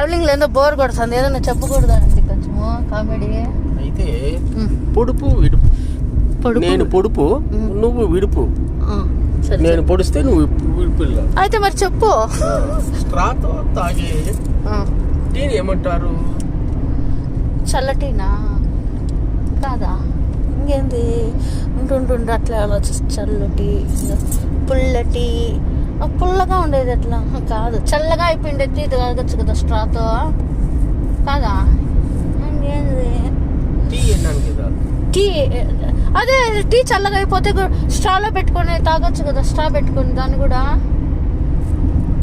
Travelling లో ఏదో bore కొడుతుంది, ఏదైనా చెప్పకూడదా అండి కొంచెము కామెడీ? అయితే పొడుపు విడుపు, నేను పొడుపు నువ్వు విడుపు, నేను పొడిస్తే నువ్వు విడుపు. అయితే మరి చెప్పు. స్ట్రాతో తాగే టీని ఏమంటారు? చల్లటీనా కాదా? ఇంకేంది ఉంటుంటుండే అట్లా ఆలోచిస్తే చల్లటి పుల్లటి, పుల్లగా ఉండేది ఎట్లా కాదు, చల్లగా అయిపోయింది టీ తాగొచ్చు కదా స్ట్రాతో కాదా? ఇంకేంది టీ అన్నాను కదా, టీ అదే టీ చల్లగా అయిపోతే స్ట్రాలో పెట్టుకొని తాగొచ్చు కదా, స్ట్రా పెట్టుకొని దాన్ని కూడా.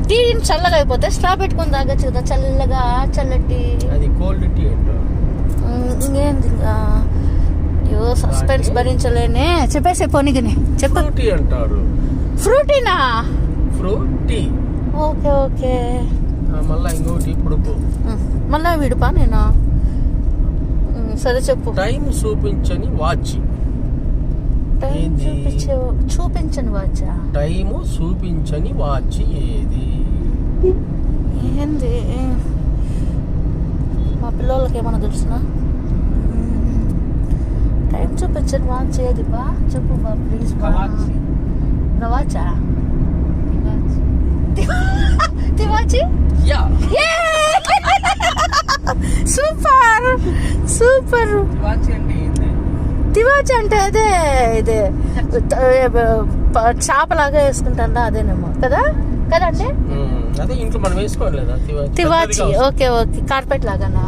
టీ చల్లగా అయిపోతే స్ట్రా పెట్టుకొని తాగొచ్చు కదా చల్లగా, చల్లటి. అది కోల్డ్ టీ అంటారు. ఇంకేంది అయ్యో సస్పెన్స్ భరించలేనే, చెప్పేసే పోనీగిని చెప్పు. ఫ్రూటీ అంటారు. ఫ్రూటీనా? ఫ్రూటీ. Okay okay. మళ్ళా ఇంకోటి పొడుపు, మళ్ళా విడుపా నేను? సరే చెప్పు. టైం చూపించని వాచ్. టైం చూపించని వాచా? టైము చూపించని వాచ్ ఏది? ఏంది? మా పిల్లలకి ఏమన్నా తెలుసునా? టైం చూపించని వాచ్ ఏది బా? చెప్పు బా ప్లీజ్. వాచా? తివాచి? Super super. తివాచి అంటే అదే ఇదే చేపలాగా వేసుకుంటా అదేనేమో కదా? కదండి అదే ఇంట్లో మనం వేసుకోలేదా తివాచి? ఓకే ఓకే, కార్పెట్ లాగానా?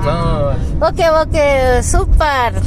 Okay okay super.